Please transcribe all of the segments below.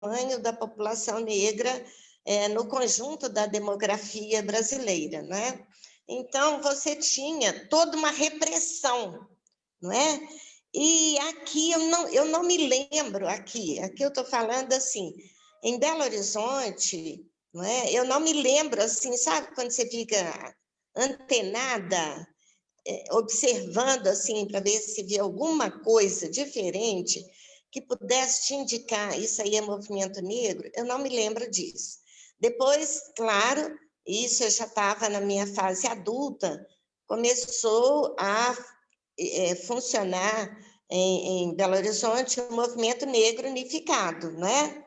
tamanho da população negra no conjunto da demografia brasileira, né? Então, você tinha toda uma repressão, não é? E aqui eu não me lembro, aqui eu estou falando assim, em Belo Horizonte, não é? Eu não me lembro, assim, sabe quando você fica antenada, observando, assim, para ver se vê alguma coisa diferente que pudesse te indicar isso aí é movimento negro? Eu não me lembro disso. Depois, claro, isso eu já estava na minha fase adulta, começou a funcionar em Belo Horizonte o movimento negro unificado, né?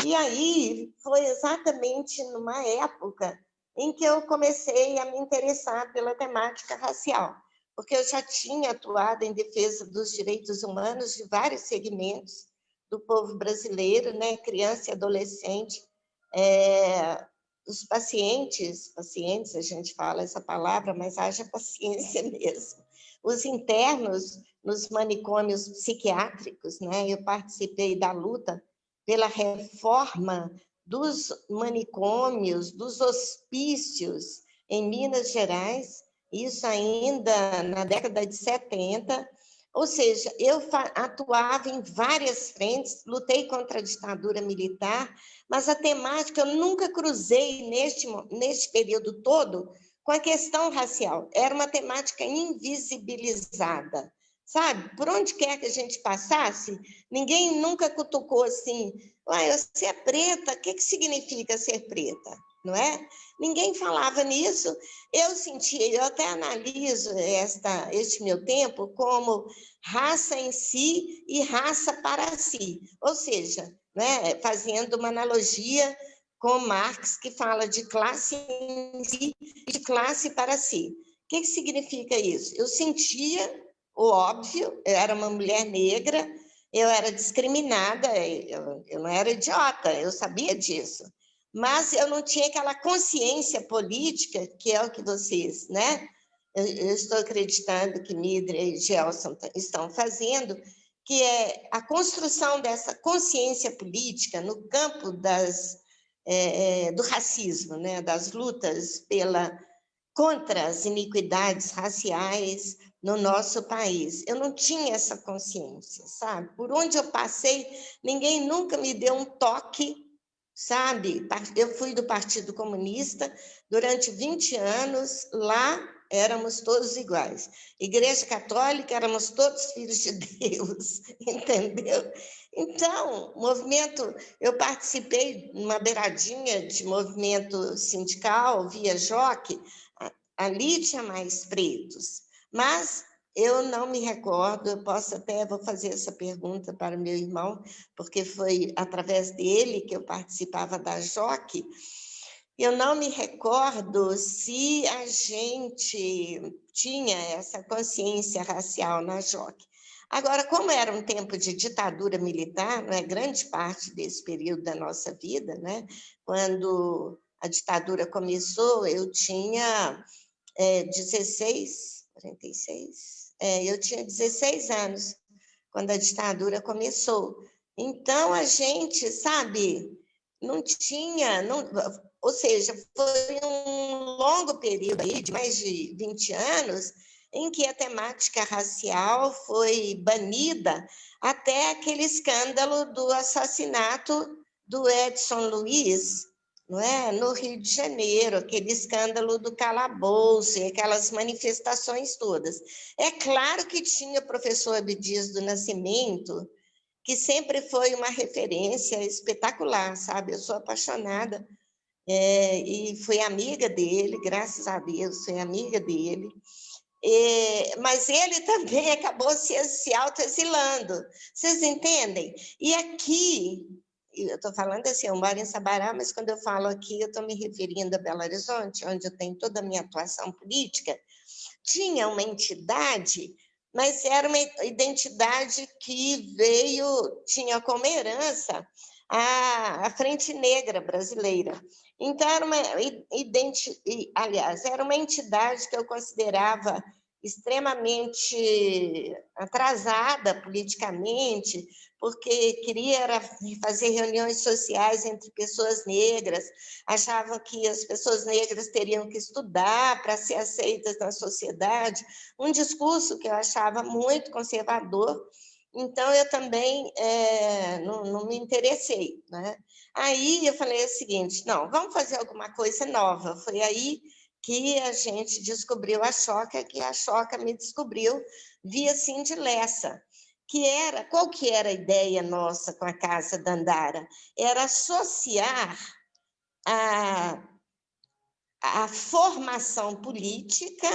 E aí foi exatamente numa época em que eu comecei a me interessar pela temática racial, porque eu já tinha atuado em defesa dos direitos humanos de vários segmentos do povo brasileiro, né? Criança e adolescente, os pacientes, a gente fala essa palavra, mas haja paciência mesmo, os internos nos manicômios psiquiátricos, né? Eu participei da luta pela reforma dos manicômios, dos hospícios em Minas Gerais, isso ainda na década de 70, ou seja, eu atuava em várias frentes, lutei contra a ditadura militar, mas a temática eu nunca cruzei neste período todo com a questão racial, era uma temática invisibilizada, sabe? Por onde quer que a gente passasse, ninguém nunca cutucou assim, você é preta, o que significa ser preta? Não é? Ninguém falava nisso. Eu sentia, eu até analiso este meu tempo como raça em si e raça para si, ou seja, né, fazendo uma analogia com Marx, que fala de classe em si e de classe para si. O que significa isso? Eu sentia o óbvio, eu era uma mulher negra, eu era discriminada, eu não era idiota, eu sabia disso, mas eu não tinha aquela consciência política, que é o que vocês, né? Eu estou acreditando que Midra e Gelson estão fazendo, que é a construção dessa consciência política no campo do racismo, né? Das lutas contra as iniquidades raciais no nosso país. Eu não tinha essa consciência, sabe? Por onde eu passei, ninguém nunca me deu um toque, sabe? Eu fui do Partido Comunista durante 20 anos, lá éramos todos iguais. Igreja Católica, éramos todos filhos de Deus, entendeu? Então, movimento, eu participei numa beiradinha de movimento sindical, via Jockey, ali tinha mais pretos, mas eu não me recordo, vou fazer essa pergunta para o meu irmão, porque foi através dele que eu participava da Jockey, eu não me recordo se a gente tinha essa consciência racial na Jockey. Agora, como era um tempo de ditadura militar, não é, grande parte desse período da nossa vida, né, quando a ditadura começou, eu tinha 46, eu tinha 16 anos quando a ditadura começou. Então, a gente, sabe, não tinha, ou seja, foi um longo período aí, de mais de 20 anos, em que a temática racial foi banida até aquele escândalo do assassinato do Edson Luiz, não é? No Rio de Janeiro, aquele escândalo do calabouço e aquelas manifestações todas. É claro que tinha o professor Abdias do Nascimento, que sempre foi uma referência espetacular, sabe? Eu sou apaixonada e fui amiga dele, graças a Deus, fui amiga dele. Mas ele também acabou se autoexilando, vocês entendem? E aqui, eu estou falando assim, eu moro em Sabará, mas quando eu falo aqui, eu estou me referindo a Belo Horizonte, onde eu tenho toda a minha atuação política, tinha uma entidade, mas era uma identidade que tinha como herança a Frente Negra Brasileira. Então, era uma entidade que eu considerava extremamente atrasada politicamente, porque queria era fazer reuniões sociais entre pessoas negras, achavam que as pessoas negras teriam que estudar para ser aceitas na sociedade, um discurso que eu achava muito conservador. Então, eu também não me interessei, né? Aí eu falei o seguinte, não, vamos fazer alguma coisa nova. Foi aí que a gente descobriu a Choca, que a Choca me descobriu via Cindy Lessa, qual que era a ideia nossa com a Casa Dandara? Era associar a formação política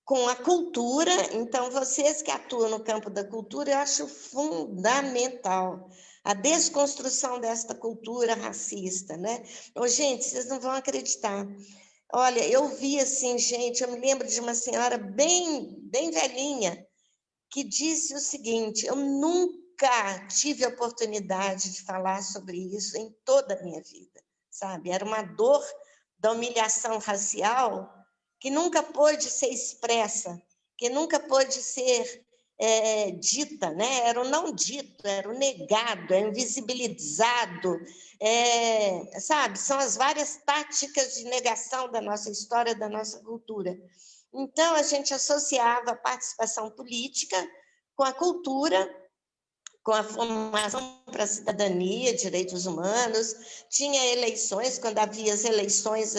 com a cultura. Então, vocês que atuam no campo da cultura, eu acho fundamental a desconstrução desta cultura racista, né? Gente, vocês não vão acreditar. Olha, eu vi assim, gente, eu me lembro de uma senhora bem velhinha que disse o seguinte: eu nunca tive a oportunidade de falar sobre isso em toda a minha vida, sabe? Era uma dor da humilhação racial que nunca pôde ser expressa, que nunca pôde ser dita, né? Era o não dito, era o negado, é invisibilizado, sabe? São as várias táticas de negação da nossa história, da nossa cultura. Então, a gente associava a participação política com a cultura, com a formação para a cidadania, direitos humanos, tinha eleições, quando havia as eleições,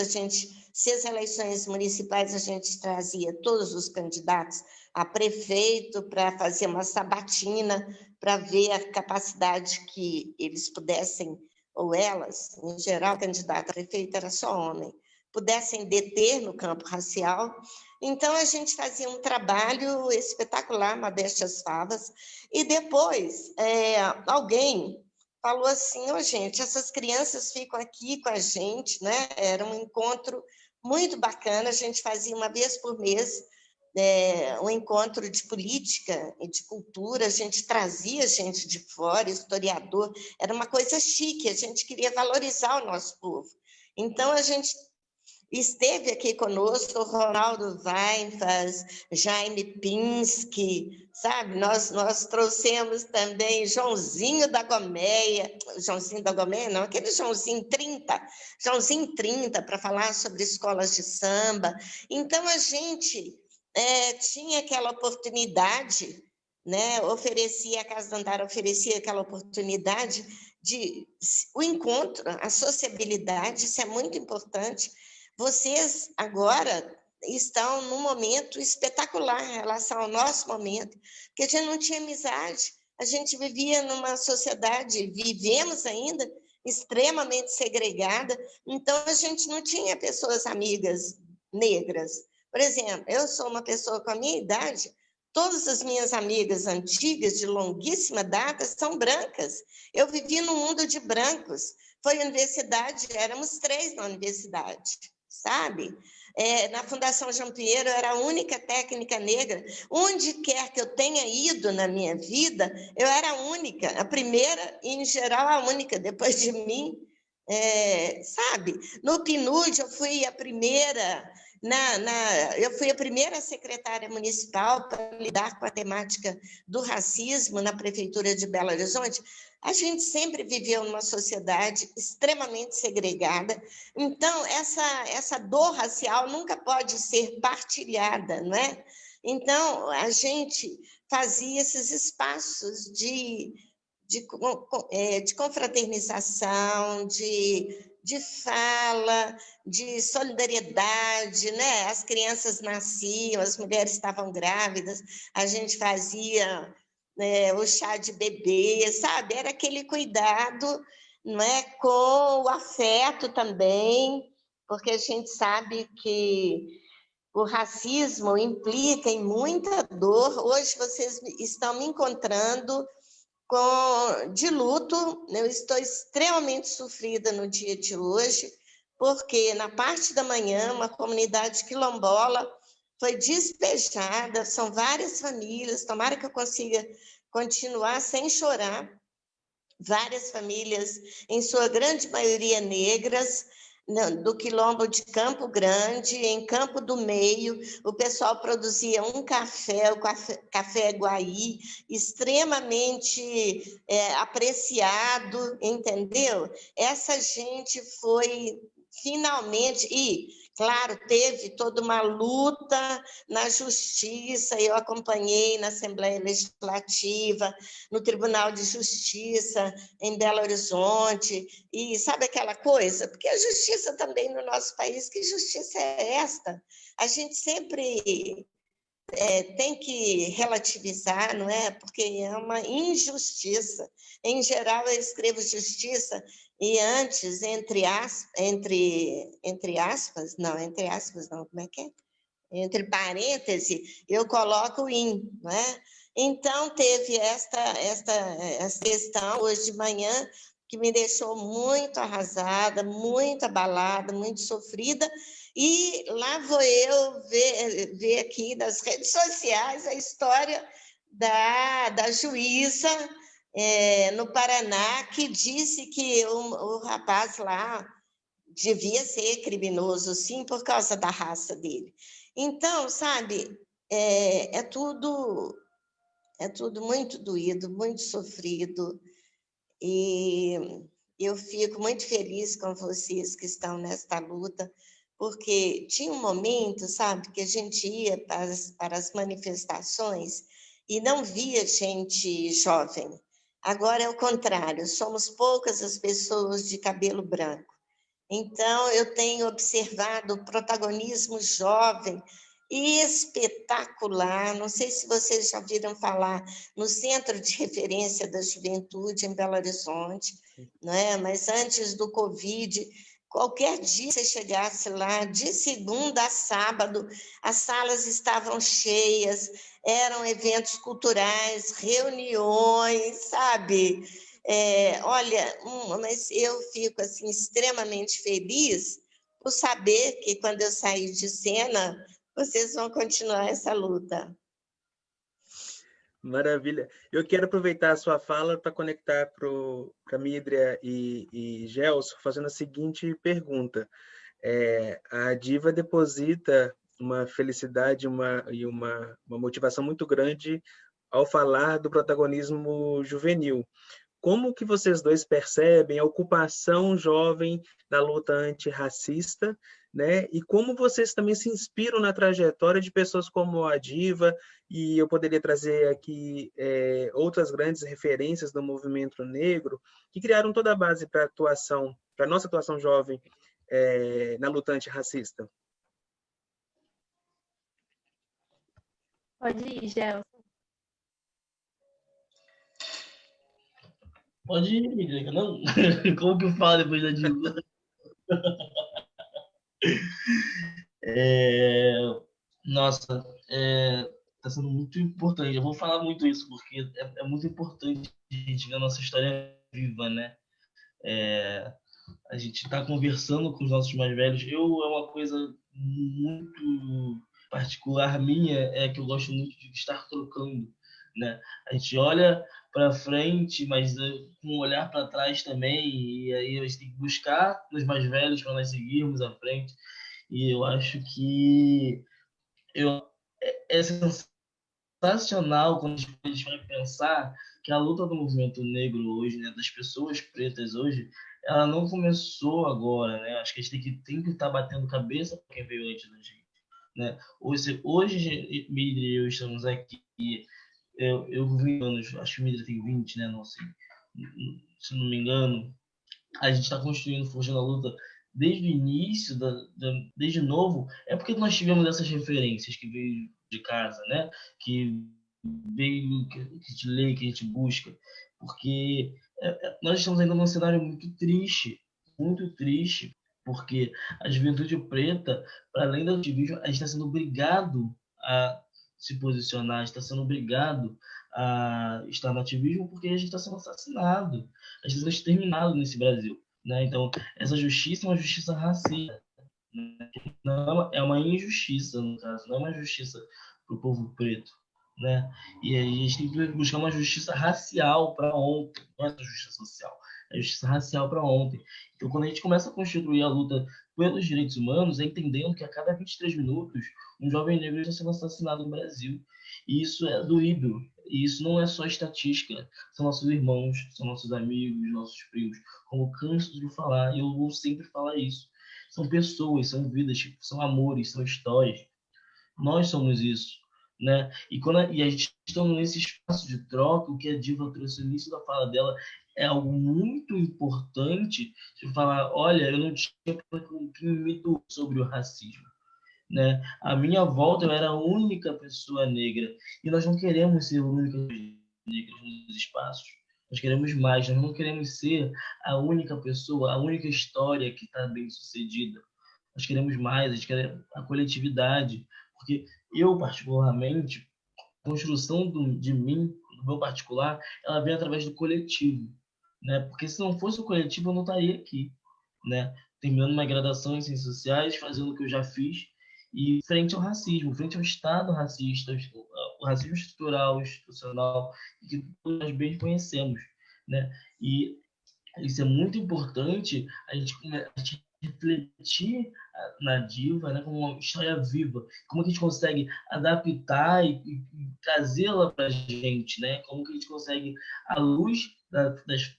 se as eleições municipais, a gente trazia todos os candidatos a prefeito para fazer uma sabatina, para ver a capacidade que eles pudessem, ou elas, em geral, candidata a prefeito era só homem, pudessem deter no campo racial. Então, a gente fazia um trabalho espetacular, modéstias favas, e depois alguém falou assim, gente, essas crianças ficam aqui com a gente, né? Era um encontro muito bacana, a gente fazia uma vez por mês um encontro de política e de cultura, a gente trazia gente de fora, historiador, era uma coisa chique, a gente queria valorizar o nosso povo. Então, a gente esteve aqui conosco o Ronaldo Weinfaz, Jaime Pinsky, sabe? Nós trouxemos também Joãozinho da Gomeia não, aquele Joãozinho 30 para falar sobre escolas de samba. Então, a gente tinha aquela oportunidade, né? A Casa Dandara oferecia aquela oportunidade o encontro, a sociabilidade, isso é muito importante. Vocês agora estão num momento espetacular em relação ao nosso momento, porque a gente não tinha amizade, a gente vivia numa sociedade, vivemos ainda, extremamente segregada, então a gente não tinha pessoas amigas negras. Por exemplo, eu sou uma pessoa com a minha idade, todas as minhas amigas antigas, de longuíssima data, são brancas. Eu vivi num mundo de brancos. Foi a universidade, éramos 3 na universidade, sabe? Na Fundação João Pinheiro, eu era a única técnica negra. Onde quer que eu tenha ido na minha vida, eu era a única, a primeira e, em geral, a única. Depois de mim, sabe? No PNUD, eu fui a primeira... eu fui a primeira secretária municipal para lidar com a temática do racismo na Prefeitura de Belo Horizonte. A gente sempre viveu numa sociedade extremamente segregada, então essa dor racial nunca pode ser partilhada, não é? Então, a gente fazia esses espaços de confraternização, de fala, de solidariedade, né? As crianças nasciam, as mulheres estavam grávidas, a gente fazia o chá de bebê, sabe? Era aquele cuidado, não é? Com o afeto também, porque a gente sabe que o racismo implica em muita dor. Hoje vocês estão me encontrando de luto, eu estou extremamente sofrida no dia de hoje, porque na parte da manhã, uma comunidade quilombola foi despejada, são várias famílias, tomara que eu consiga continuar sem chorar, várias famílias, em sua grande maioria negras, do quilombo de Campo Grande, em Campo do Meio, o pessoal produzia um café, o café Guaí, extremamente apreciado, entendeu? Essa gente foi finalmente, e, claro, teve toda uma luta na justiça, eu acompanhei na Assembleia Legislativa, no Tribunal de Justiça, em Belo Horizonte, e sabe aquela coisa? Porque a justiça também no nosso país, que justiça é esta? A gente sempre tem que relativizar, não é? Porque é uma injustiça. Em geral, eu escrevo justiça e antes, entre aspas, não, como é que é? Entre parênteses, eu coloco o in, não é? Então, teve essa questão hoje de manhã que me deixou muito arrasada, muito abalada, muito sofrida, e lá vou eu ver aqui nas redes sociais a história da juíza no Paraná, que disse que o rapaz lá devia ser criminoso, sim, por causa da raça dele. Então, sabe, é tudo muito doído, muito sofrido, e eu fico muito feliz com vocês que estão nesta luta, porque tinha um momento, sabe, que a gente ia para as manifestações e não via gente jovem. Agora é o contrário, somos poucas as pessoas de cabelo branco. Então, eu tenho observado o protagonismo jovem espetacular. Não sei se vocês já viram falar no Centro de Referência da Juventude em Belo Horizonte, não é? Mas antes do Covid, qualquer dia que você chegasse lá, de segunda a sábado, as salas estavam cheias, eram eventos culturais, reuniões, sabe? Olha, mas eu fico assim, extremamente feliz por saber que quando eu sair de cena, vocês vão continuar essa luta. Maravilha. Eu quero aproveitar a sua fala para conectar para Mídria e Gelson, fazendo a seguinte pergunta. A Diva deposita uma felicidade e uma motivação muito grande ao falar do protagonismo juvenil. Como que vocês dois percebem a ocupação jovem na luta antirracista, né? E como vocês também se inspiram na trajetória de pessoas como a Diva, e eu poderia trazer aqui outras grandes referências do movimento negro, que criaram toda a base para a nossa atuação jovem na luta antirracista. Pode ir, Gelson. Pode ir, Miriam, não? Como que eu falo depois da Diva? Nossa, está sendo muito importante. Eu vou falar muito isso, porque é muito importante a gente ver a nossa história viva, né? A gente está conversando com os nossos mais velhos. É uma coisa muito particular minha, que eu gosto muito de estar trocando, né? A gente olha para frente, mas com um olhar para trás também, e aí a gente tem que buscar nos mais velhos para nós seguirmos à frente. E eu acho que é sensacional quando a gente vai pensar que a luta do movimento negro hoje, né, das pessoas pretas hoje, ela não começou agora, né? Acho que a gente tem que estar batendo cabeça com quem veio antes da gente, né? Hoje Miri e eu estamos aqui, eu vi anos, acho que o Miri tem 20, né? Não sei, se não me engano, a gente está construindo, forjando a luta desde o início, desde novo, é porque nós tivemos essas referências que veio de casa, né? Que veio, que a gente lê, que a gente busca, porque nós estamos ainda num cenário muito triste, porque a juventude preta, para além do ativismo, a gente está sendo obrigado a se posicionar, a gente está sendo obrigado a estar no ativismo porque a gente está sendo assassinado, a gente está sendo exterminado nesse Brasil, né? Então, essa justiça é uma justiça racista, né? Não é uma injustiça, no caso, não é uma justiça para o povo preto, né? E aí a gente tem que buscar uma justiça racial para ontem, não é uma justiça social. a justiça racial para ontem. Então, quando a gente começa a constituir a luta pelos direitos humanos, é entendendo que a cada 23 minutos um jovem negro está sendo assassinado no Brasil. E isso é doído. E isso não é só estatística. São nossos irmãos, são nossos amigos, nossos primos. Como canso de falar, e eu vou sempre falar isso. São pessoas, são vidas, são amores, são histórias. Nós somos isso, né? E a gente está nesse espaço de troca, o que a Diva trouxe no início da fala dela é algo muito importante de falar, olha, eu não tinha que me doer sobre o racismo, né? À minha volta eu era a única pessoa negra e nós não queremos ser únicas negras nos espaços. Nós queremos mais, nós não queremos ser a única pessoa, a única história que está bem sucedida. Nós queremos mais, a gente quer a coletividade, porque eu, particularmente, a construção de mim, do meu particular, ela vem através do coletivo, né? Porque se não fosse o coletivo, eu não estaria aqui, né? Terminando uma graduação em Ciências Sociais, fazendo o que eu já fiz, e frente ao racismo, frente ao Estado racista, o racismo estrutural, institucional, que todos nós bem conhecemos, né? E isso é muito importante, a gente refletir na Diva, né, como uma história viva, como que a gente consegue adaptar e trazê-la para a gente, né? Como que a gente consegue, à luz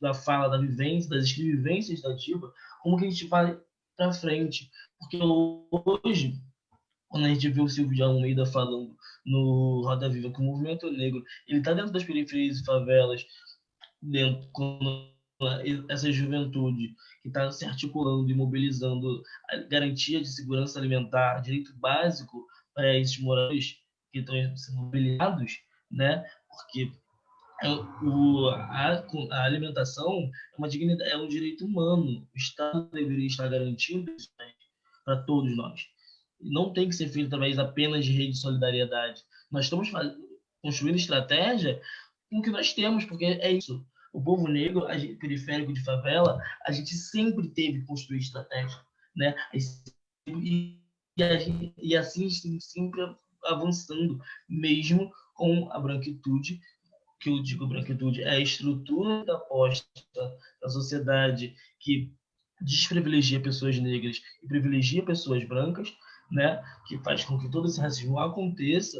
da fala, da vivência, das vivências da Diva, como que a gente vai para frente? Porque hoje, quando a gente vê o Silvio de Almeida falando no Roda Viva que o movimento negro ele está dentro das periferias e favelas, dentro quando essa juventude que está se articulando e mobilizando a garantia de segurança alimentar, direito básico para esses moradores que estão sendo mobilizados, né? Porque a alimentação é uma dignidade, é um direito humano. O Estado deveria estar garantindo isso para todos nós. Não tem que ser feito através apenas de rede de solidariedade. Nós estamos construindo estratégia com o que nós temos, porque é isso. O povo negro, periférico de favela, a gente sempre teve que construir estratégia, né? E assim sempre avançando, mesmo com a branquitude, que eu digo branquitude é a estrutura da posta da sociedade que desprivilegia pessoas negras e privilegia pessoas brancas, né? Que faz com que todo esse racismo aconteça,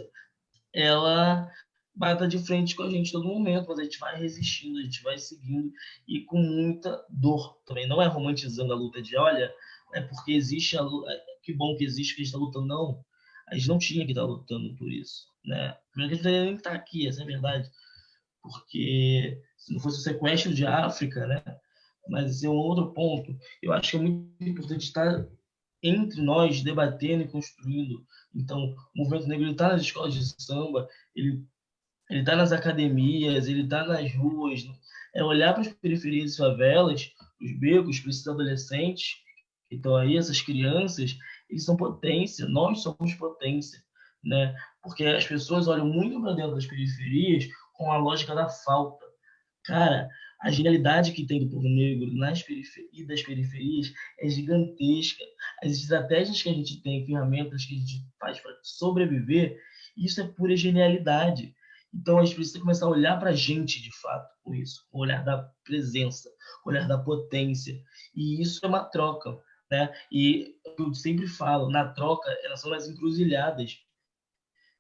ela bata de frente com a gente todo momento, mas a gente vai resistindo, a gente vai seguindo e com muita dor também. Não é romantizando a luta de, olha, é porque existe a luta, que bom que existe que a gente está lutando, não. A gente não tinha que estar lutando por isso, né? Primeiro que a gente não deveria nem estar aqui, essa é a verdade. Porque se não fosse o sequestro de África, né? Mas esse é um outro ponto. Eu acho que é muito importante estar entre nós, debatendo e construindo. Então, o movimento negro está nas escolas de samba, ele está nas academias, ele está nas ruas. É olhar para as periferias e favelas, os becos, para esses adolescentes que estão aí, essas crianças, eles são potência, nós somos potência, né? Porque as pessoas olham muito para dentro das periferias com a lógica da falta. Cara, a genialidade que tem do povo negro nas periferias, das periferias é gigantesca. As estratégias que a gente tem, ferramentas que a gente faz para sobreviver, isso é pura genialidade. Então a gente precisa começar a olhar para a gente de fato com isso, com o olhar da presença, com o olhar da potência. E isso é uma troca, né? E eu sempre falo, na troca, elas são nas encruzilhadas.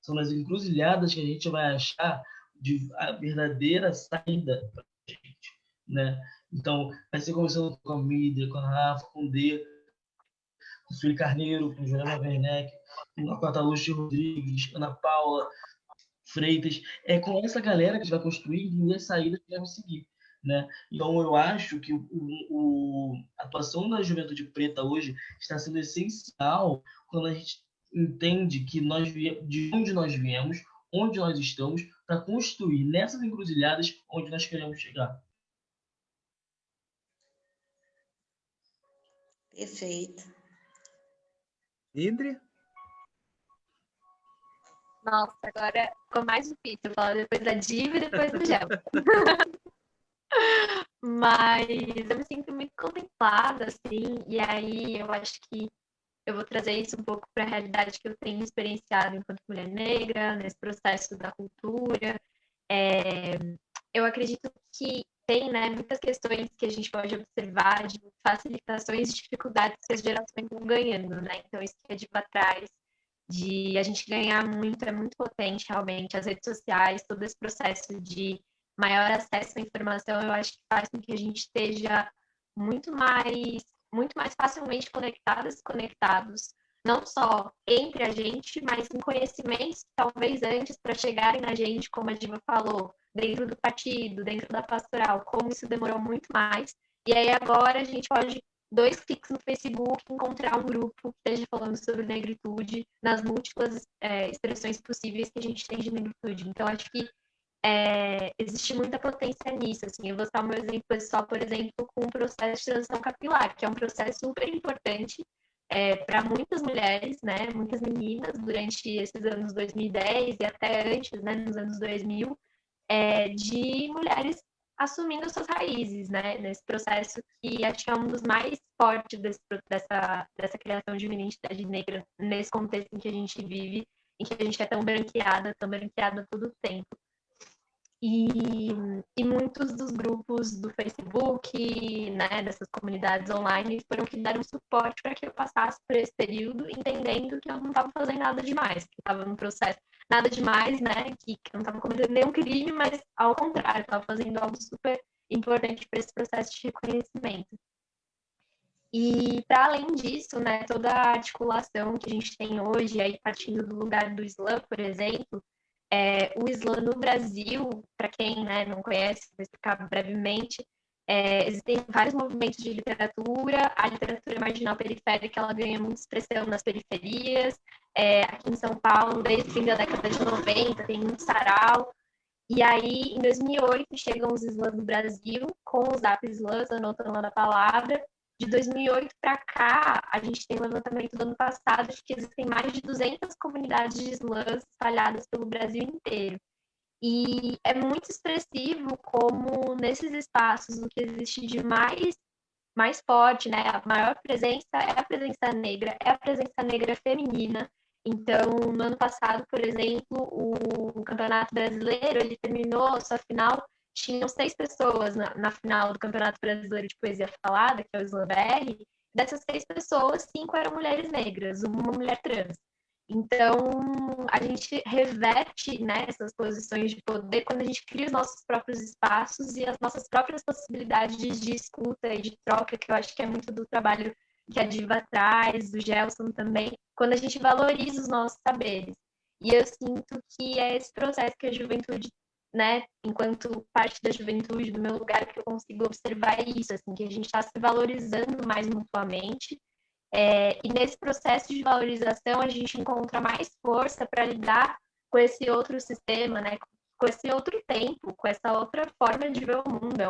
São nas encruzilhadas que a gente vai achar a verdadeira saída para a gente, né? Então, vai ser conversando com a Mídia, com a Rafa, com o D, com o Felipe Carneiro, com o Juliana Werneck, com a Catalucci Rodrigues, Ana Paula Freitas. É com essa galera que a gente vai construir e entender as saídas que vamos seguir, né? Então, eu acho que a atuação da juventude preta hoje está sendo essencial quando a gente entende que de onde nós viemos, onde nós estamos, para construir nessas encruzilhadas onde nós queremos chegar. Perfeito. Idri? Nossa, agora ficou mais difícil falar depois da Diva e depois do Gel. Mas eu me sinto muito contemplada, assim, e aí eu acho que eu vou trazer isso um pouco para a realidade que eu tenho experienciado enquanto mulher negra, nesse processo da cultura. Eu acredito que tem, né, muitas questões que a gente pode observar de facilitações e dificuldades que as gerações vão ganhando, né? Então, isso que a Diva traz de a gente ganhar muito, é muito potente, realmente. As redes sociais, todo esse processo de maior acesso à informação, eu acho que faz com que a gente esteja muito mais facilmente conectadas, conectados, não só entre a gente, mas em conhecimentos que talvez antes, para chegarem na gente, como a Diva falou, dentro do partido, dentro da pastoral, como isso demorou muito mais. E aí agora a gente pode 2 cliques no Facebook, encontrar um grupo que esteja falando sobre negritude nas múltiplas expressões possíveis que a gente tem de negritude. Então, acho que existe muita potência nisso. Assim. Eu vou citar o meu exemplo pessoal, por exemplo, com o processo de transição capilar, que é um processo super importante para muitas mulheres, né, muitas meninas, durante esses anos 2010 e até antes, né, nos anos 2000, de mulheres assumindo suas raízes, né, nesse processo que acho que é um dos mais fortes dessa criação de uma identidade negra nesse contexto em que a gente vive, em que a gente é tão branqueada todo o tempo. E muitos dos grupos do Facebook, né, dessas comunidades online, foram que deram suporte para que eu passasse por esse período, entendendo que eu não estava fazendo nada demais, que estava num processo nada demais, né, que eu não estava cometendo nenhum crime, mas ao contrário, estava fazendo algo super importante para esse processo de reconhecimento. E, para além disso, né, toda a articulação que a gente tem hoje, aí partindo do lugar do Islã, por exemplo, o Islã no Brasil, para quem, né, não conhece, vou explicar brevemente, existem vários movimentos de literatura, a literatura marginal periférica ela ganha muita expressão nas periferias, aqui em São Paulo, desde o fim da década de 90, tem muito sarau, e aí, em 2008, chegam os Islãs no Brasil, com os Zap Islãs, anotando a palavra. De 2008 para cá, a gente tem um levantamento do ano passado de que existem mais de 200 comunidades de Islãs espalhadas pelo Brasil inteiro. E é muito expressivo como, nesses espaços, o que existe de mais forte, né? A maior presença é a presença negra feminina. Então, no ano passado, por exemplo, o Campeonato Brasileiro, ele terminou sua final, tinham 6 pessoas na final do Campeonato Brasileiro de Poesia Falada, que é o SlamBR. Dessas 6 pessoas, 5 eram mulheres negras, uma mulher trans. Então, a gente reverte, né, essas posições de poder quando a gente cria os nossos próprios espaços e as nossas próprias possibilidades de escuta e de troca, que eu acho que é muito do trabalho que a Diva traz, do Gelson também, quando a gente valoriza os nossos saberes. E eu sinto que é esse processo que a juventude, né, enquanto parte da juventude, do meu lugar, que eu consigo observar isso, assim, que a gente está se valorizando mais mutuamente. E nesse processo de valorização, a gente encontra mais força para lidar com esse outro sistema, né? Com esse outro tempo, com essa outra forma de ver o mundo.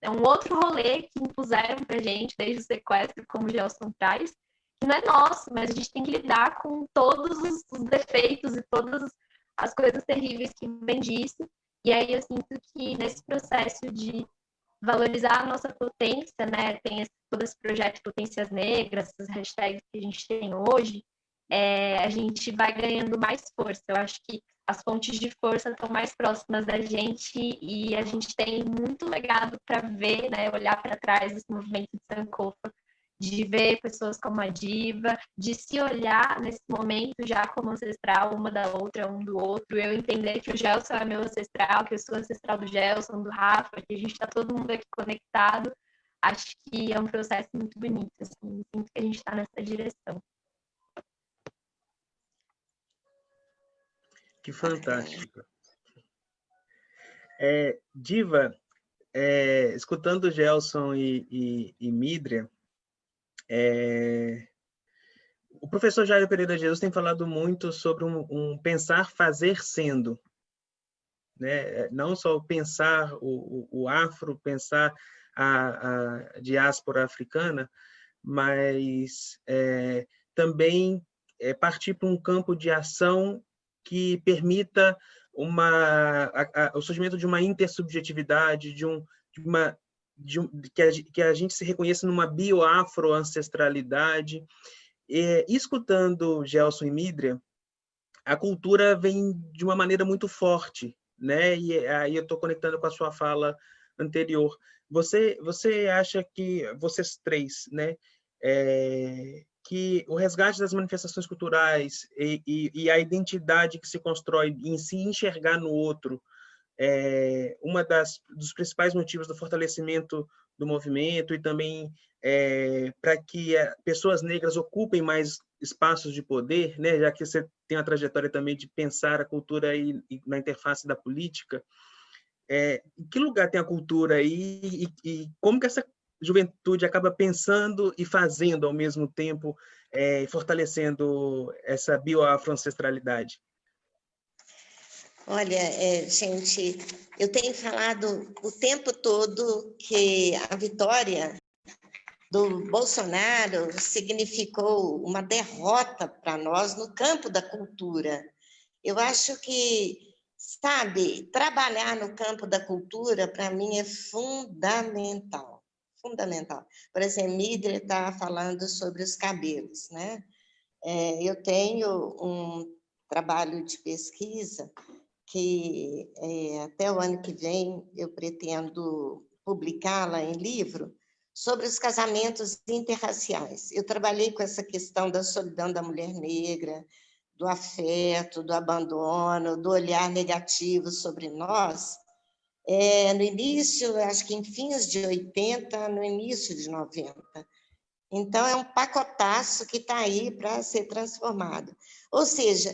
É um outro rolê que impuseram para a gente, desde o sequestro, como o Gelson traz, que não é nosso, mas a gente tem que lidar com todos os defeitos e todas as coisas terríveis que vêm disso. E aí eu sinto que nesse processo de valorizar a nossa potência, né? Tem todo esse projeto Potências Negras, essas hashtags que a gente tem hoje, a gente vai ganhando mais força. Eu acho que as fontes de força estão mais próximas da gente e a gente tem muito legado para ver, né? Olhar para trás desse movimento de Sankofa, de ver pessoas como a Diva, de se olhar nesse momento já como ancestral, uma da outra, um do outro, eu entender que o Gelson é meu ancestral, que eu sou ancestral do Gelson, do Rafa, que a gente está todo mundo aqui conectado. Acho que é um processo muito bonito, assim, sinto que a gente está nessa direção. Que fantástico. Diva, escutando Gelson e Mídria, o professor Jairo Pereira Jesus tem falado muito sobre um pensar fazer sendo, né? Não só pensar o afro, pensar a diáspora africana, mas também partir para um campo de ação que permita o surgimento de uma intersubjetividade, que a gente se reconheça numa bio-afro-ancestralidade. Escutando Gelson e Mídria, a cultura vem de uma maneira muito forte, né? E aí eu estou conectando com a sua fala anterior. Você acha que, vocês três, né, que o resgate das manifestações culturais e a identidade que se constrói em se enxergar no outro uma dos principais motivos do fortalecimento do movimento e também para que pessoas negras ocupem mais espaços de poder, né, já que você tem uma trajetória também de pensar a cultura na interface da política, em que lugar tem a cultura aí e como que essa juventude acaba pensando e fazendo ao mesmo tempo, fortalecendo essa bioafroancestralidade? Olha, gente, eu tenho falado o tempo todo que a vitória do Bolsonaro significou uma derrota para nós no campo da cultura. Eu acho que, sabe, trabalhar no campo da cultura, para mim, é fundamental. Fundamental. Por exemplo, Midre está falando sobre os cabelos, né? Eu tenho um trabalho de pesquisa que até o ano que vem eu pretendo publicá-la em livro, sobre os casamentos interraciais. Eu trabalhei com essa questão da solidão da mulher negra, do afeto, do abandono, do olhar negativo sobre nós, no início, acho que em fins de 80, no início de 90. Então, é um pacotaço que está aí para ser transformado. Ou seja,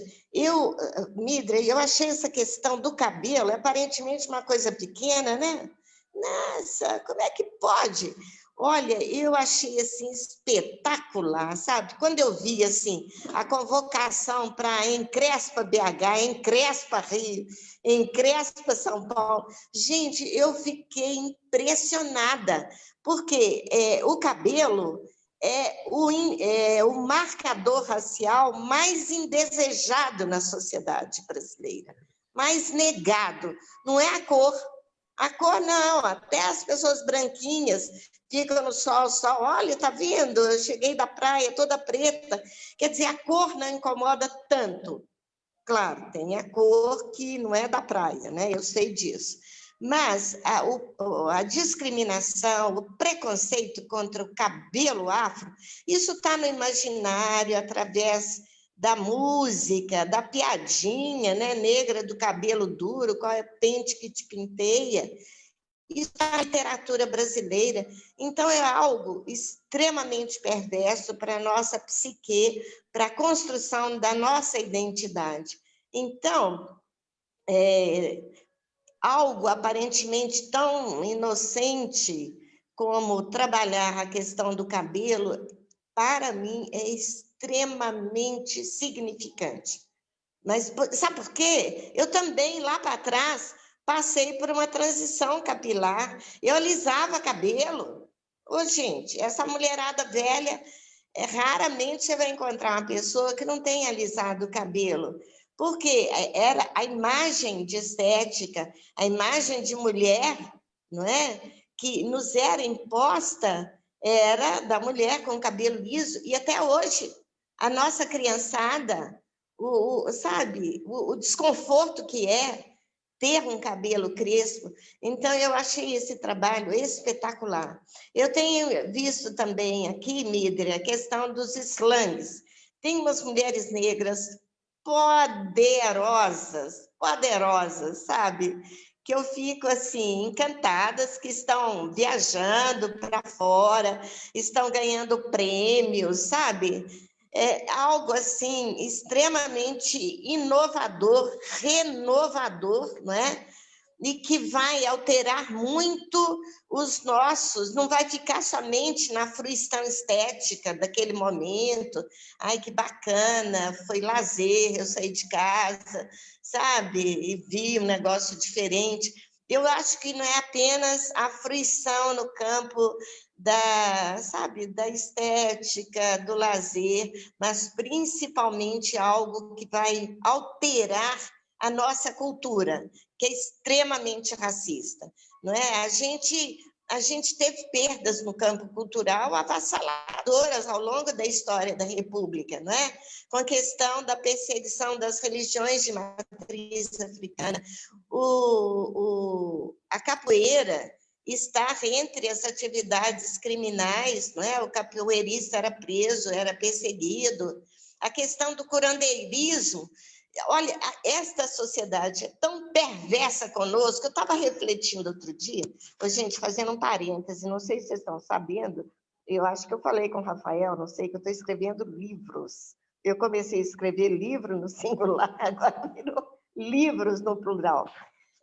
Midre, eu achei essa questão do cabelo aparentemente uma coisa pequena, né? Nossa, como é que pode? Olha, eu achei assim espetacular, sabe? Quando eu vi assim a convocação para Encrespa BH, Encrespa Rio, Encrespa São Paulo, gente, eu fiquei impressionada, porque o cabelo é o marcador racial mais indesejado na sociedade brasileira, mais negado, não é a cor. A cor não, até as pessoas branquinhas ficam no sol, olha, tá vendo? Eu cheguei da praia toda preta. Quer dizer, a cor não incomoda tanto. Claro, tem a cor que não é da praia, né? Eu sei disso. Mas a discriminação, o preconceito contra o cabelo afro, isso está no imaginário através da música, da piadinha, né, negra do cabelo duro, qual é o pente que te penteia. Isso é a literatura brasileira. Então, é algo extremamente perverso para a nossa psique, para a construção da nossa identidade. Então, algo aparentemente tão inocente como trabalhar a questão do cabelo, para mim, é extremamente significante. Mas sabe por quê? Eu também, lá para trás, passei por uma transição capilar. Eu alisava cabelo. Ô, gente, essa mulherada velha, raramente você vai encontrar uma pessoa que não tenha alisado o cabelo. Porque era a imagem de estética, a imagem de mulher, não é? Que nos era imposta, era da mulher com cabelo liso, e até hoje, a nossa criançada, sabe, o desconforto que é ter um cabelo crespo. Então, eu achei esse trabalho espetacular. Eu tenho visto também aqui, Midre, a questão dos slangs. Tem umas mulheres negras poderosas, sabe? Que eu fico assim encantadas, que estão viajando para fora, estão ganhando prêmios, sabe? É algo assim extremamente inovador, renovador, não é? E que vai alterar muito os nossos, não vai ficar somente na fruição estética daquele momento. Ai, que bacana, foi lazer, eu saí de casa, sabe? E vi um negócio diferente. Eu acho que não é apenas a fruição no campo sabe, da estética, do lazer, mas principalmente algo que vai alterar a nossa cultura, que é extremamente racista, não é? A gente teve perdas no campo cultural avassaladoras ao longo da história da República, não é? Com a questão da perseguição das religiões de matriz africana. A capoeira, estar entre as atividades criminais, não é? O capoeirista era preso, era perseguido. A questão do curandeirismo. Olha, esta sociedade é tão perversa conosco. Eu estava refletindo outro dia, gente, fazendo um parêntese, não sei se vocês estão sabendo, eu acho que eu falei com o Rafael, não sei, que eu estou escrevendo livros. Eu comecei a escrever livro no singular, agora virou livros no plural.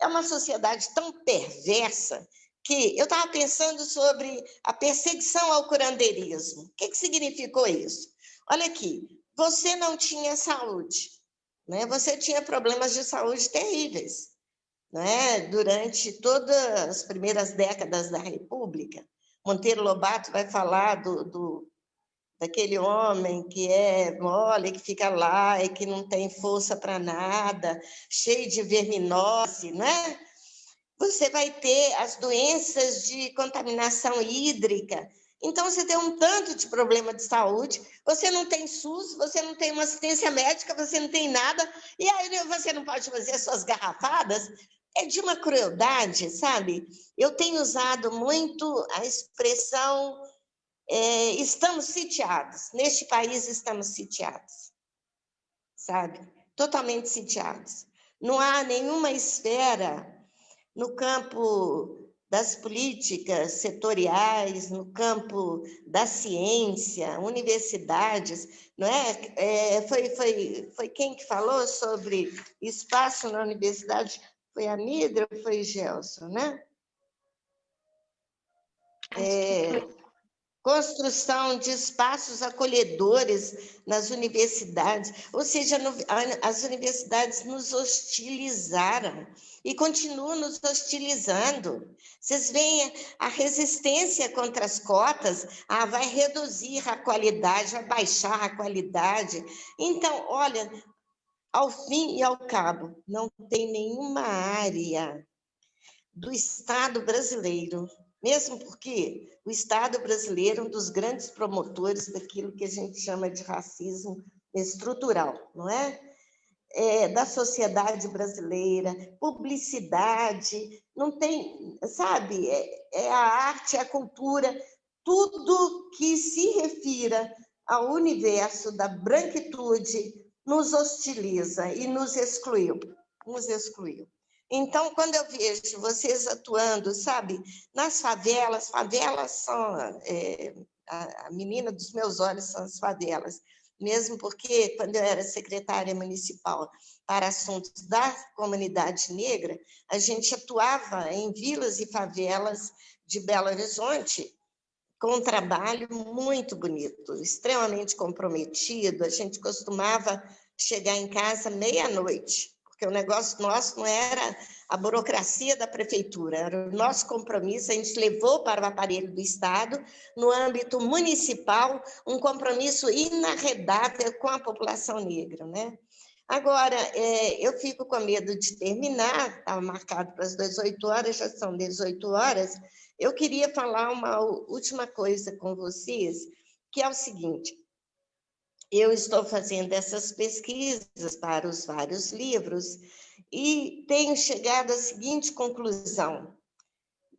É uma sociedade tão perversa que eu estava pensando sobre a perseguição ao curandeirismo. O que significou isso? Olha aqui, você não tinha saúde, né? Você tinha problemas de saúde terríveis, né? Durante todas as primeiras décadas da República. Monteiro Lobato vai falar daquele homem que é mole, que fica lá e que não tem força para nada, cheio de verminose, né? Você vai ter as doenças de contaminação hídrica. Então, você tem um tanto de problema de saúde, você não tem SUS, você não tem uma assistência médica, você não tem nada, e aí você não pode fazer suas garrafadas. É de uma crueldade, sabe? Eu tenho usado muito a expressão estamos sitiados. Neste país estamos sitiados, sabe? Totalmente sitiados. Não há nenhuma esfera no campo das políticas setoriais, no campo da ciência, universidades, não é? Foi quem que falou sobre espaço na universidade? Foi a Midra ou foi o Gelson, né? Construção de espaços acolhedores nas universidades, ou seja, as universidades nos hostilizaram e continuam nos hostilizando. Vocês veem a resistência contra as cotas, vai reduzir a qualidade, vai baixar a qualidade. Então, olha, ao fim e ao cabo, não tem nenhuma área do Estado brasileiro, mesmo porque o Estado brasileiro é um dos grandes promotores daquilo que a gente chama de racismo estrutural, não é? Da sociedade brasileira, publicidade, não tem, sabe? É a arte, a cultura, tudo que se refira ao universo da branquitude nos hostiliza e nos excluiu. Então, quando eu vejo vocês atuando, sabe, nas favelas, favelas são... a menina dos meus olhos são as favelas, mesmo porque, quando eu era secretária municipal para assuntos da comunidade negra, a gente atuava em vilas e favelas de Belo Horizonte, com um trabalho muito bonito, extremamente comprometido. A gente costumava chegar em casa meia-noite, porque o negócio nosso não era a burocracia da prefeitura, era o nosso compromisso, a gente levou para o aparelho do Estado, no âmbito municipal, um compromisso inarredável com a população negra, né? Agora, eu fico com medo de terminar, estava marcado para as 18 horas, já são 18 horas, eu queria falar uma última coisa com vocês, que é o seguinte: eu estou fazendo essas pesquisas para os vários livros e tenho chegado à seguinte conclusão.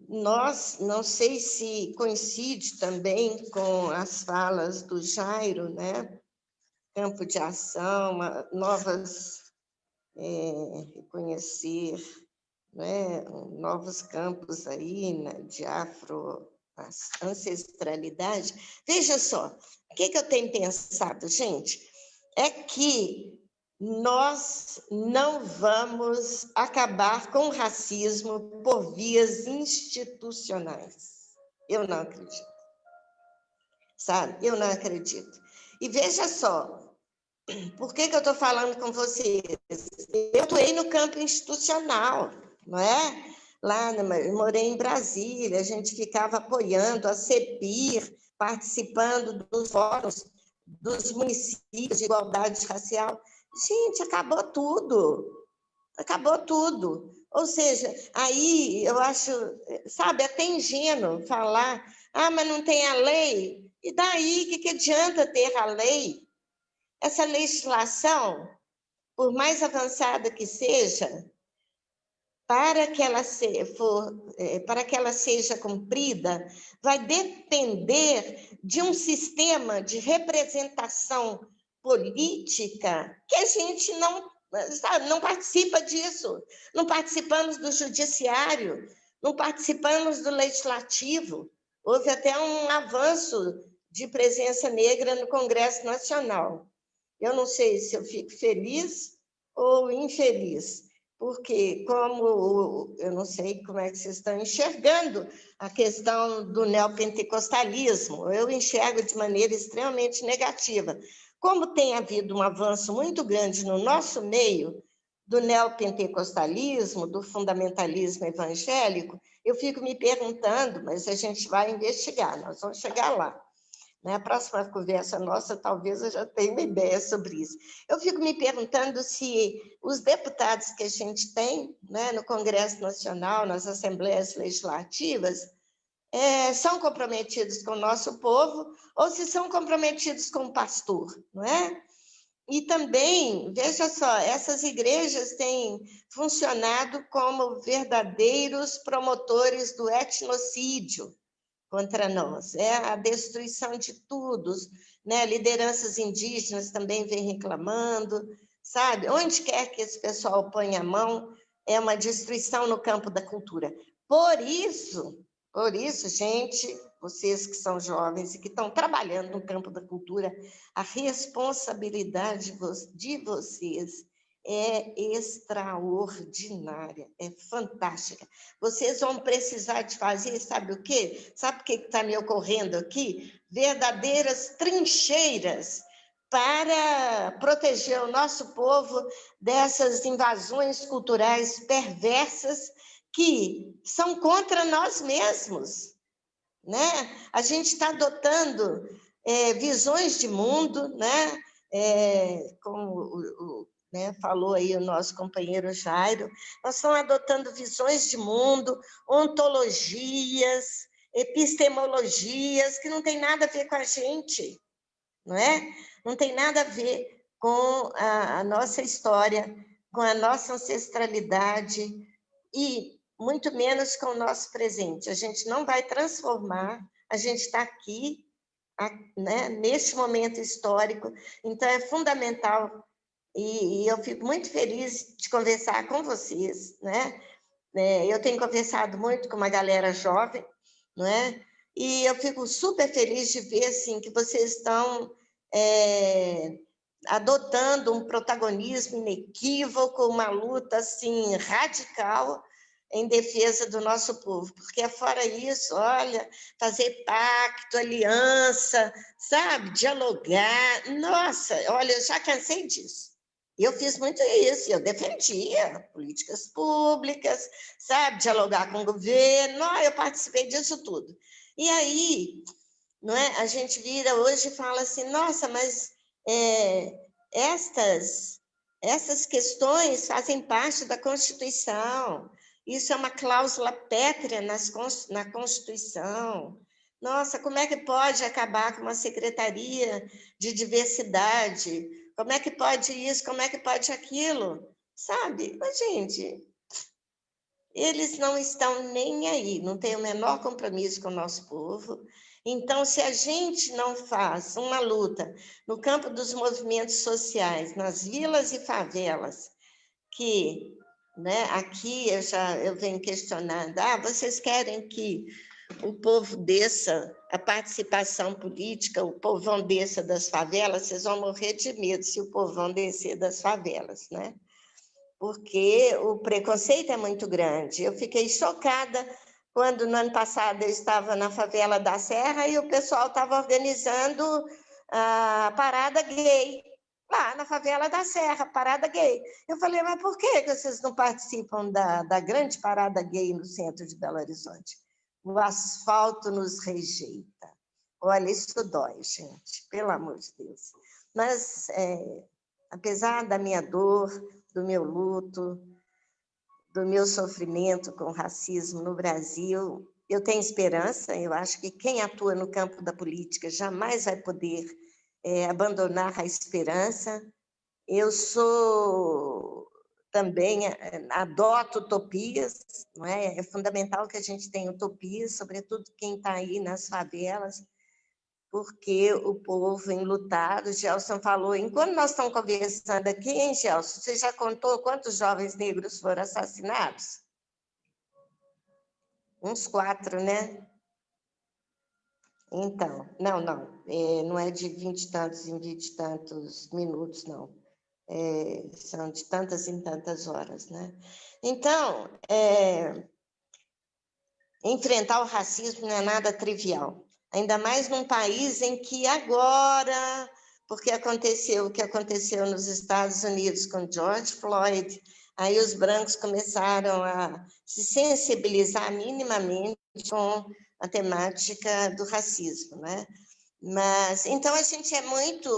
Nós, não sei se coincide também com as falas do Jairo, né? Campo de ação, novas, reconhecer, né? Novos campos aí, né? De ancestralidade. Veja só, o que eu tenho pensado, gente, é que nós não vamos acabar com o racismo por vias institucionais. Eu não acredito. Sabe? Eu não acredito. E veja só, por que eu estou falando com vocês? Eu atuei no campo institucional, não é? Lá, eu morei em Brasília, a gente ficava apoiando a CEPIR, participando dos fóruns dos municípios de igualdade racial. Gente, acabou tudo. Ou seja, aí eu acho, sabe, até ingênuo falar, mas não tem a lei. E daí, que adianta ter a lei? Essa legislação, por mais avançada que seja, para que ela seja cumprida, vai depender de um sistema de representação política que a gente não participa disso. Não participamos do judiciário, não participamos do legislativo. Houve até um avanço de presença negra no Congresso Nacional. Eu não sei se eu fico feliz ou infeliz, porque eu não sei como é que vocês estão enxergando a questão do neopentecostalismo, eu enxergo de maneira extremamente negativa. Como tem havido um avanço muito grande no nosso meio do neopentecostalismo, do fundamentalismo evangélico, eu fico me perguntando, mas a gente vai investigar, nós vamos chegar lá. Na próxima conversa nossa, talvez eu já tenha uma ideia sobre isso. Eu fico me perguntando se os deputados que a gente tem, né, no Congresso Nacional, nas assembleias legislativas, são comprometidos com o nosso povo ou se são comprometidos com o pastor, não é? E também, veja só, essas igrejas têm funcionado como verdadeiros promotores do etnocídio contra nós, a destruição de tudo, né? Lideranças indígenas também vêm reclamando, sabe? Onde quer que esse pessoal ponha a mão, é uma destruição no campo da cultura. Por isso, gente, vocês que são jovens e que estão trabalhando no campo da cultura, a responsabilidade de vocês é extraordinária, é fantástica. Vocês vão precisar de fazer, sabe o quê? Sabe o que está me ocorrendo aqui? Verdadeiras trincheiras para proteger o nosso povo dessas invasões culturais perversas que são contra nós mesmos, né? A gente está adotando visões de mundo, né? Como falou aí o nosso companheiro Jairo, nós estamos adotando visões de mundo, ontologias, epistemologias, que não tem nada a ver com a gente, não é? Não tem nada a ver com a nossa história, com a nossa ancestralidade e muito menos com o nosso presente. A gente não vai transformar, a gente está aqui, né, neste momento histórico, então é fundamental. E eu fico muito feliz de conversar com vocês, né? Eu tenho conversado muito com uma galera jovem, não é? E eu fico super feliz de ver assim, que vocês estão adotando um protagonismo inequívoco, uma luta assim, radical em defesa do nosso povo, porque fora isso, olha, fazer pacto, aliança, sabe, dialogar, nossa, olha, eu já cansei disso. Eu fiz muito isso, eu defendia políticas públicas, sabe, dialogar com o governo, eu participei disso tudo. E aí, não é, a gente vira hoje e fala assim, nossa, mas essas questões fazem parte da Constituição, isso é uma cláusula pétrea na Constituição. Nossa, como é que pode acabar com uma secretaria de diversidade? Como é que pode isso? Como é que pode aquilo? Sabe? Mas, gente, eles não estão nem aí, não têm o menor compromisso com o nosso povo. Então, se a gente não faz uma luta no campo dos movimentos sociais, nas vilas e favelas, que, né, aqui eu venho questionando, vocês querem que o povo desça, a participação política, o povão desça das favelas, vocês vão morrer de medo se o povão descer das favelas, né? Porque o preconceito é muito grande. Eu fiquei chocada quando, no ano passado, eu estava na favela da Serra e o pessoal estava organizando a parada gay, lá na favela da Serra, parada gay. Eu falei, mas por que vocês não participam da grande parada gay no centro de Belo Horizonte? O asfalto nos rejeita. Olha, isso dói, gente, pelo amor de Deus. Mas, apesar da minha dor, do meu luto, do meu sofrimento com o racismo no Brasil, eu tenho esperança. Eu acho que quem atua no campo da política jamais vai poder abandonar a esperança. Eu sou também adota utopias, não é? É fundamental que a gente tenha utopias, sobretudo quem está aí nas favelas, porque o povo enlutado, o Gelson falou, enquanto nós estamos conversando aqui, hein, Gelson, você já contou quantos jovens negros foram assassinados? Uns 4, né? Então, não é de 20 e tantos em 20 e tantos minutos, não. São de tantas em tantas horas, né? Então, enfrentar o racismo não é nada trivial, ainda mais num país em que agora, porque aconteceu o que aconteceu nos Estados Unidos com George Floyd, aí os brancos começaram a se sensibilizar minimamente com a temática do racismo, né? Mas então a gente é muito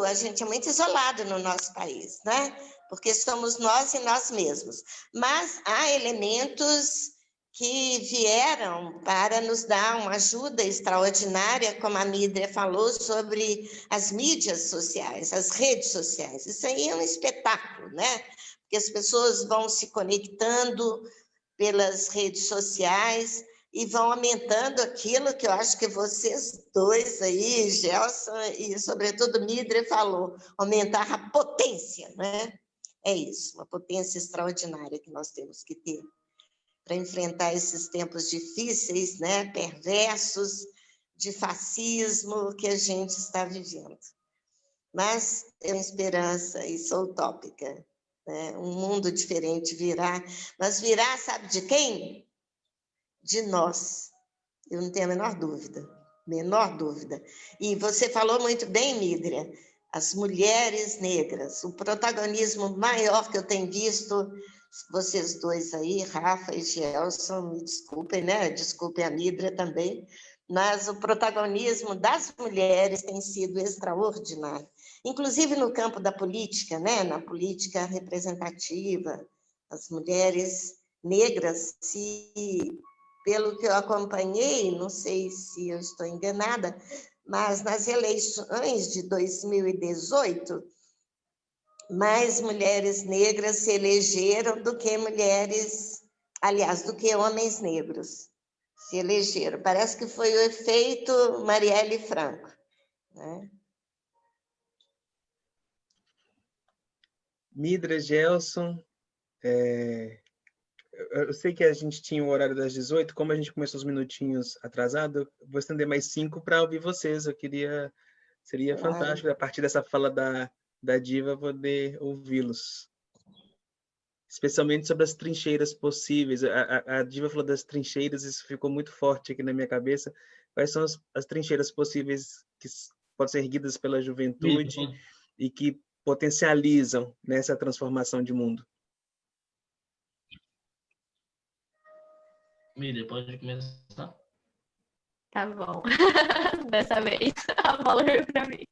isolado no nosso país, né? Porque somos nós e nós mesmos. Mas há elementos que vieram para nos dar uma ajuda extraordinária, como a Mídria falou, sobre as mídias sociais, as redes sociais. Isso aí é um espetáculo, né? Porque as pessoas vão se conectando pelas redes sociais e vão aumentando aquilo que eu acho que vocês dois aí, Gelson e, sobretudo, Mídria falou, aumentar a potência, né? É isso, uma potência extraordinária que nós temos que ter para enfrentar esses tempos difíceis, né? Perversos, de fascismo que a gente está vivendo. Mas tenho esperança e sou utópica, né? Um mundo diferente virá, mas virá, sabe de quem? De nós, eu não tenho a menor dúvida, E você falou muito bem, Mídria, as mulheres negras, o protagonismo maior que eu tenho visto, vocês dois aí, Rafa e Gelson, me desculpem, né? Desculpem a Mídria também, mas o protagonismo das mulheres tem sido extraordinário, inclusive no campo da política, né? Na política representativa, as mulheres negras pelo que eu acompanhei, não sei se eu estou enganada, mas nas eleições de 2018, mais mulheres negras se elegeram do que do que homens negros se elegeram. Parece que foi o efeito Marielle Franco, né? Mídria, Gelson, eu sei que a gente tinha o horário das 18, como a gente começou os minutinhos atrasado, vou estender mais 5 para ouvir vocês. Seria fantástico, a partir dessa fala da Diva, poder ouvi-los. Especialmente sobre as trincheiras possíveis. A Diva falou das trincheiras, isso ficou muito forte aqui na minha cabeça. Quais são as trincheiras possíveis que podem ser erguidas pela juventude e que potencializam nessa transformação de mundo? Mídia, pode começar? Tá bom. Dessa vez a bola veio para mim.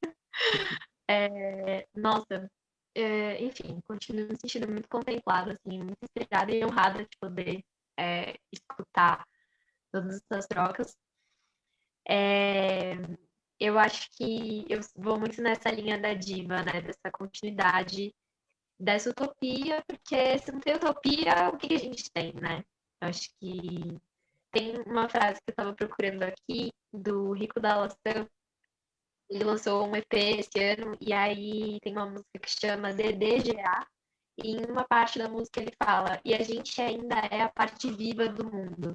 Nossa, enfim, continuo me sentindo muito contemplada, assim, muito inspirada e honrada de poder escutar todas essas trocas. Eu acho que eu vou muito nessa linha da Diva, né? Dessa continuidade, dessa utopia, porque se não tem utopia, o que a gente tem, né? Eu acho que tem uma frase que eu estava procurando aqui, do Rico da Laçã. Ele lançou um EP esse ano, e aí tem uma música que chama DDGA, e em uma parte da música ele fala, e a gente ainda é a parte viva do mundo.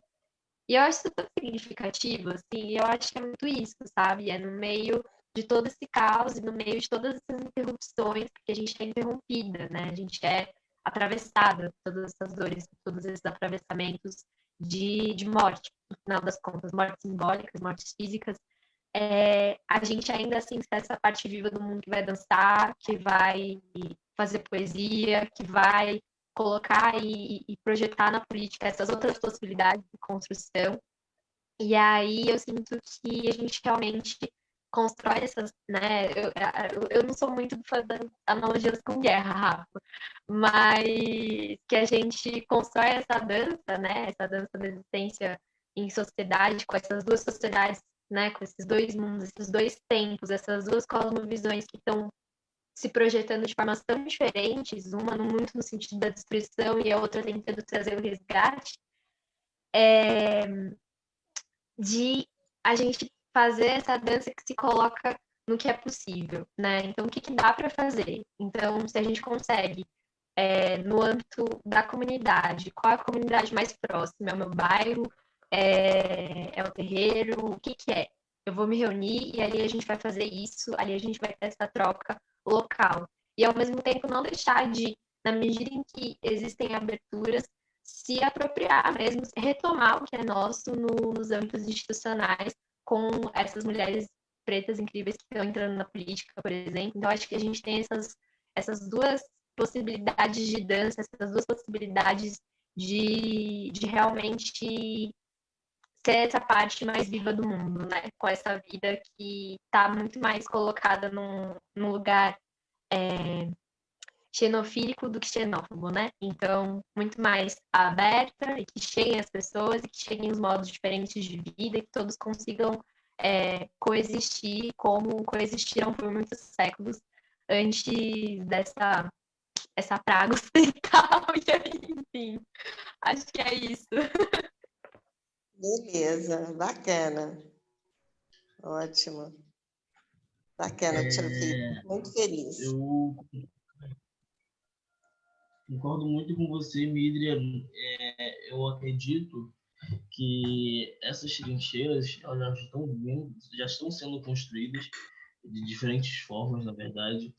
E eu acho isso tão significativo, assim, e eu acho que é muito isso, sabe? É no meio de todo esse caos, e no meio de todas essas interrupções, porque a gente é interrompida, né? A gente é atravessada por todas essas dores, por todos esses atravessamentos de morte, no final das contas, mortes simbólicas, mortes físicas. A gente ainda assim está essa parte viva do mundo que vai dançar, que vai fazer poesia, que vai colocar e projetar na política essas outras possibilidades de construção. E aí eu sinto que a gente realmente constrói essas, né? Eu não sou muito fã das analogias com guerra, Rafa, mas que a gente constrói essa dança, né? Essa dança da existência em sociedade, com essas duas sociedades, né? Com esses dois mundos, esses dois tempos, essas duas cosmovisões que estão se projetando de formas tão diferentes, uma muito no sentido da destruição e a outra tentando trazer o resgate, de a gente fazer essa dança que se coloca no que é possível, né? Então, o que dá para fazer? Então, se a gente consegue, no âmbito da comunidade, qual é a comunidade mais próxima? É o meu bairro? É o terreiro? O que é? Eu vou me reunir e ali a gente vai fazer isso, ali a gente vai ter essa troca local. E, ao mesmo tempo, não deixar de, na medida em que existem aberturas, se apropriar mesmo, retomar o que é nosso nos âmbitos institucionais, com essas mulheres pretas incríveis que estão entrando na política, por exemplo. Então, acho que a gente tem essas duas possibilidades de dança, essas duas possibilidades de realmente ser essa parte mais viva do mundo, né? Com essa vida que está muito mais colocada num lugar xenofílico do que xenófobo, né? Então, muito mais aberta e que cheguem as pessoas e que cheguem os modos diferentes de vida e que todos consigam coexistir como coexistiram por muitos séculos antes dessa essa praga ocidental. E aí, enfim, acho que é isso. Beleza, bacana. Ótimo. Bacana te ouvir. Muito feliz. Eu concordo muito com você, Mídria. Eu acredito que essas trincheiras elas já estão sendo construídas de diferentes formas, na verdade.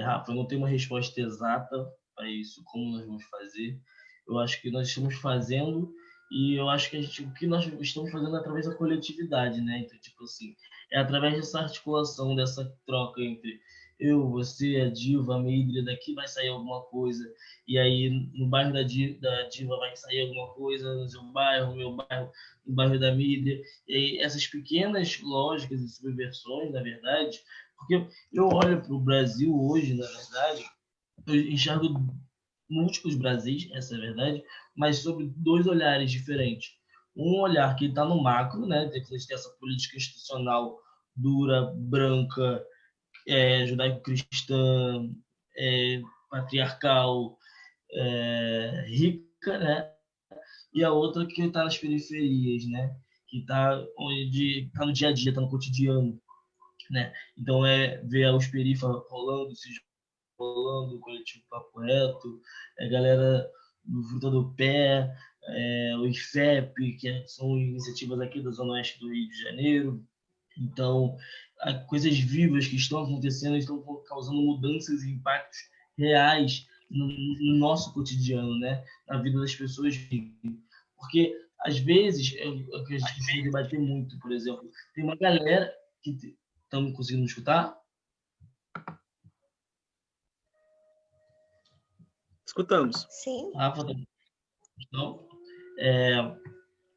Rafa, eu não tenho uma resposta exata para isso, como nós vamos fazer. Eu acho que nós estamos fazendo e eu acho que o que nós estamos fazendo é através da coletividade, né? Então, tipo assim, é através dessa articulação, dessa troca entre eu, você, a Diva, a Mídria, daqui vai sair alguma coisa, e aí no bairro da Diva vai sair alguma coisa, no seu bairro, no meu bairro, no bairro da Mídria, e aí essas pequenas lógicas e subversões, na verdade, porque eu olho para o Brasil hoje, na verdade, eu enxergo múltiplos Brasis, essa é a verdade, mas sobre dois olhares diferentes. Um olhar que está no macro, né, que a gente tem essa política institucional dura, branca, judaico-cristã, patriarcal, rica, né? E a outra que está nas periferias, né? Que está tá no dia a dia, está no cotidiano, né? Então ver os perifas rolando, se rolando, o coletivo Papo Reto, a galera do Fruta do Pé, o IFEP, que são iniciativas aqui da Zona Oeste do Rio de Janeiro. Então, coisas vivas que estão acontecendo estão causando mudanças e impactos reais no nosso cotidiano, né? Na vida das pessoas. Porque, às vezes, é o que a gente precisa debater muito, por exemplo. Tem uma galera que... Estão conseguindo escutar? Escutamos. Sim. Rafa, então,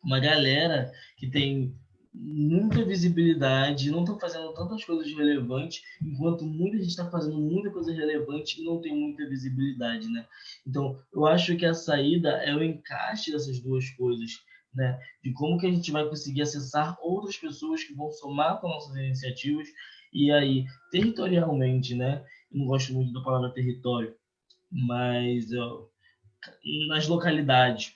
uma galera que tem muita visibilidade, não estão fazendo tantas coisas relevantes, enquanto muita gente está fazendo muita coisa relevante e não tem muita visibilidade, né? Então, eu acho que a saída é o encaixe dessas duas coisas, né? De como que a gente vai conseguir acessar outras pessoas que vão somar com nossas iniciativas e aí, territorialmente, né? Eu não gosto muito da palavra território, mas nas localidades,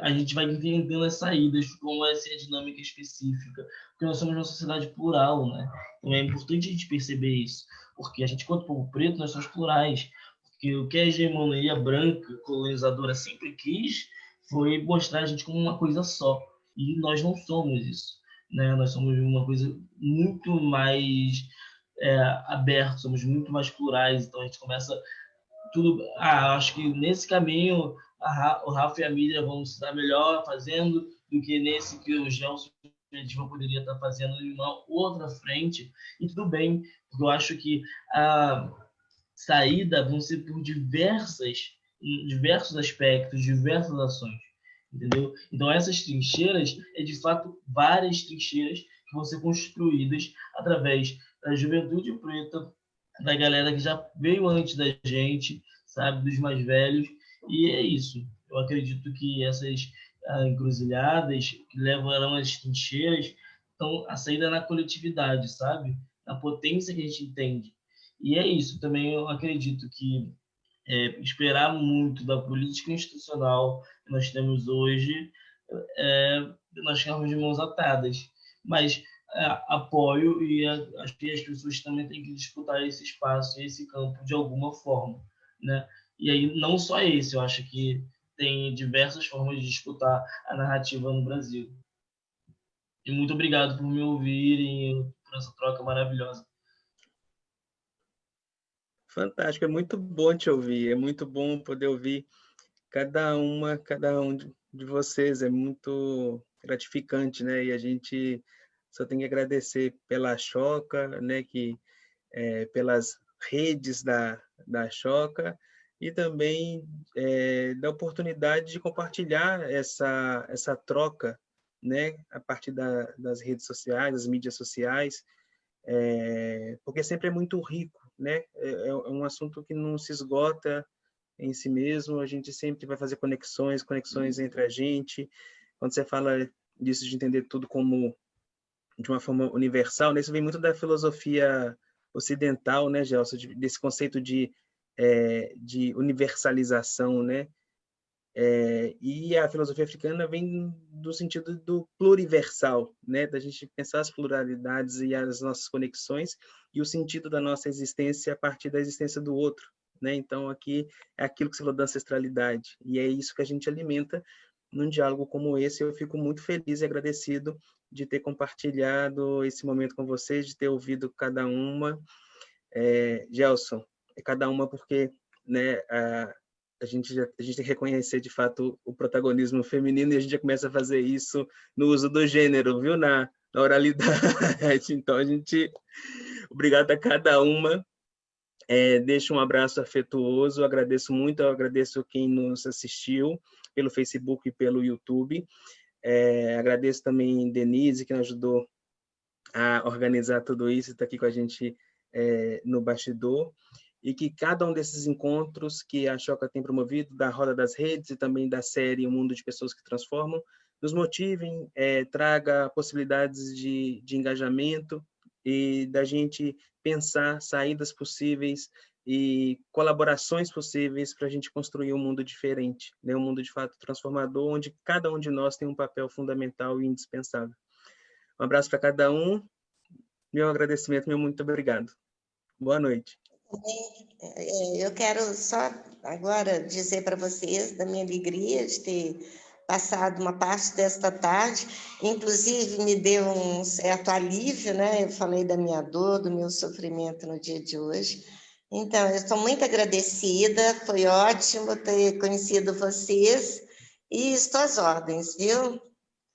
a gente vai entendendo as saídas, como essa é a dinâmica específica, porque nós somos uma sociedade plural, né? Então é importante a gente perceber isso, porque a gente, enquanto povo preto, nós somos plurais, porque o que a hegemonia branca, colonizadora, sempre quis foi mostrar a gente como uma coisa só, e nós não somos isso, né? Nós somos uma coisa muito mais aberta, somos muito mais plurais, então a gente começa tudo. Acho que nesse caminho o Rafa e a Mídia vão se dar melhor fazendo do que nesse que o Gelson poderia estar fazendo em uma outra frente. E tudo bem, porque eu acho que a saída vão ser por diversos aspectos, diversas ações. Entendeu? Então, essas trincheiras de fato várias trincheiras que vão ser construídas através da juventude preta, da galera que já veio antes da gente, sabe, dos mais velhos, e é isso. Eu acredito que essas encruzilhadas que levarão às trincheiras, então a saída é na coletividade, sabe? Na a potência que a gente entende. E é isso, também eu acredito que esperar muito da política institucional que nós temos hoje, nós ficamos de mãos atadas. Mas apoio e acho que as pessoas também têm que disputar esse espaço, esse campo de alguma forma, né? E aí não só esse, eu acho que tem diversas formas de disputar a narrativa no Brasil. E muito obrigado por me ouvirem, por essa troca maravilhosa. Fantástico, é muito bom te ouvir, é muito bom poder ouvir cada um de vocês, é muito gratificante, né? E a gente só tem que agradecer pela Choca, né? Pelas redes da Choca e também da oportunidade de compartilhar essa troca, né? A partir das redes sociais, das mídias sociais, porque sempre é muito rico, né? É um assunto que não se esgota em si mesmo, a gente sempre vai fazer conexões entre a gente. Quando você fala disso, de entender tudo como de uma forma universal, né? Isso vem muito da filosofia ocidental, né, Gelson? Desse conceito de universalização, né? E a filosofia africana vem do sentido do pluriversal, né? Da gente pensar as pluralidades e as nossas conexões e o sentido da nossa existência a partir da existência do outro, né? Então, aqui é aquilo que você falou da ancestralidade, e é isso que a gente alimenta num diálogo como esse. Eu fico muito feliz e agradecido de ter compartilhado esse momento com vocês, de ter ouvido cada uma. Gelson, cada uma porque, né, a gente tem que reconhecer, de fato, o protagonismo feminino, e a gente já começa a fazer isso no uso do gênero, viu? Na oralidade. Então, obrigado a cada uma. Deixo um abraço afetuoso, agradeço quem nos assistiu pelo Facebook e pelo YouTube. Agradeço também Denise, que nos ajudou a organizar tudo isso, está aqui com a gente no bastidor, e que cada um desses encontros que a Choca tem promovido, da Roda das Redes e também da série O Mundo de Pessoas que Transformam, nos motivem, traga possibilidades de engajamento e da gente pensar saídas possíveis e colaborações possíveis para a gente construir um mundo diferente, né? Um mundo de fato transformador, onde cada um de nós tem um papel fundamental e indispensável. Um abraço para cada um, meu agradecimento, meu muito obrigado. Boa noite. Eu quero só agora dizer para vocês da minha alegria de ter passado uma parte desta tarde, inclusive me deu um certo alívio, né? Eu falei da minha dor, do meu sofrimento no dia de hoje. Então, eu estou muito agradecida, foi ótimo ter conhecido vocês e estou às ordens, viu?